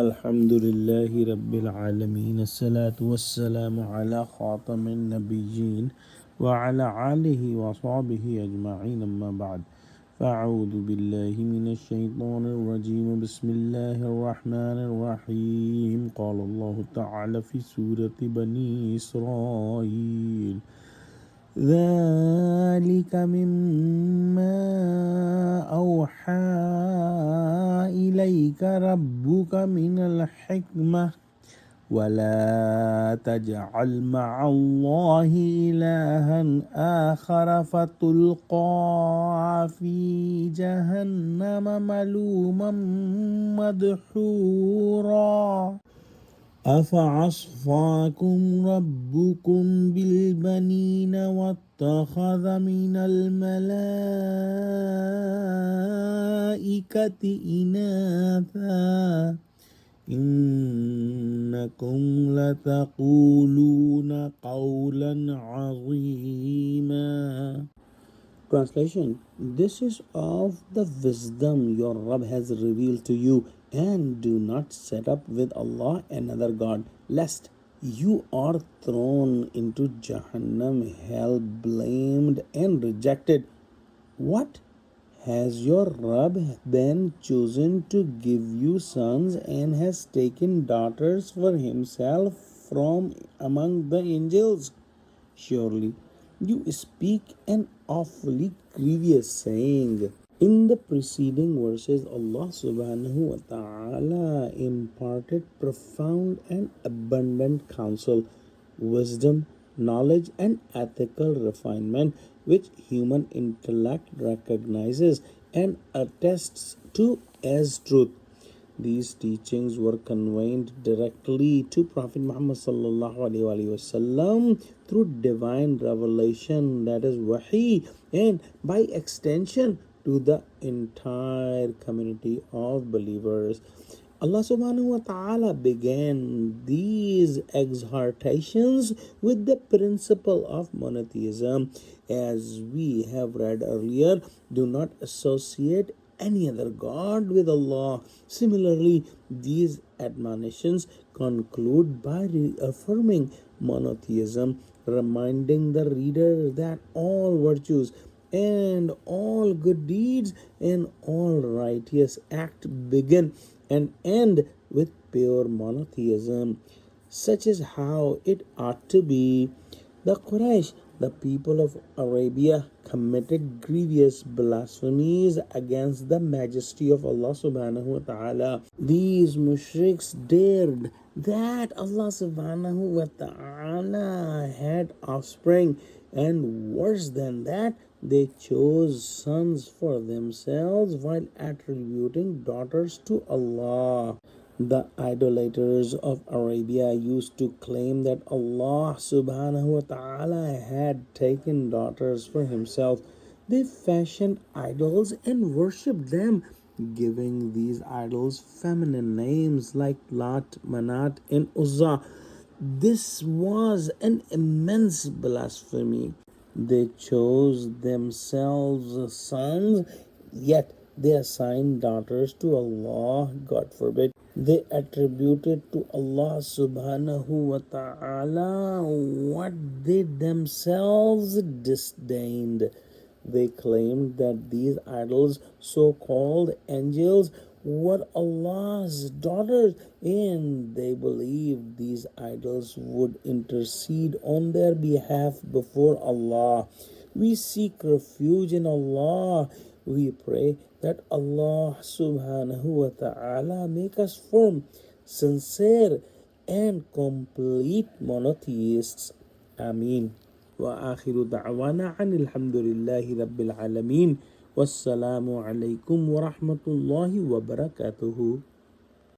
Alhamdulillahi Rabbil Alameen. As-salatu was-salamu ala khatamin nabiyyin wa ala alihi wa sahbihi ajma'in amma ba'd. Fa'udhu billahi minash shaytanir rajim. Bismillahir rahmanir rahim. Qala Allah ta'ala fi Surah Bani Israel. ذلك مما أوحى إليك ربك من الحكمة ولا تجعل مع الله إلها آخر فتلقى في جهنم ملوما مدحورا أفعصفاكم ربكم بالبنين واتخذ من الملائكة إناثا إنكم لتقولون قولا عظيما. Translation: This is of the wisdom your Rabb has revealed to you, and do not set up with Allah another God, lest you are thrown into Jahannam, hell, blamed and rejected. What? Has your Rabb then chosen to give you sons and has taken daughters for himself from among the angels? Surely you speak an awfully grievous saying. In the preceding verses, Allah subhanahu wa ta'ala imparted profound and abundant counsel, wisdom, knowledge, and ethical refinement which human intellect recognizes and attests to as truth. These teachings were conveyed directly to Prophet Muhammad sallallahu alaihi wasallam through divine revelation, that is wahi, and by extension to the entire community of believers. Allah subhanahu wa ta'ala began these exhortations with the principle of monotheism. As we have read earlier, do not associate any other God with Allah. Similarly, these admonitions conclude by reaffirming monotheism, reminding the reader that all virtues and all good deeds and all righteous acts begin and end with pure monotheism. Such is how it ought to be. The Quraysh, the people of Arabia, committed grievous blasphemies against the majesty of Allah subhanahu wa ta'ala. These mushriks dared that Allah subhanahu wa ta'ala had offspring, and worse than that, they chose sons for themselves while attributing daughters to Allah. The idolaters of Arabia used to claim that Allah subhanahu wa ta'ala had taken daughters for himself. They fashioned idols and worshipped them, giving these idols feminine names like Lat, Manat, and Uzza. This was an immense blasphemy. They chose themselves sons, yet they assigned daughters to Allah, God forbid. They attributed to Allah subhanahu wa ta'ala what they themselves disdained. They claimed that these idols, so-called angels, were Allah's daughters, and they believed these idols would intercede on their behalf before Allah. We seek refuge in Allah. We pray that Allah subhanahu wa ta'ala make us firm, sincere, and complete monotheists. Ameen. وآخر دعوانا عن الحمد لله رب العالمين والسلام عليكم ورحمة الله وبركاته.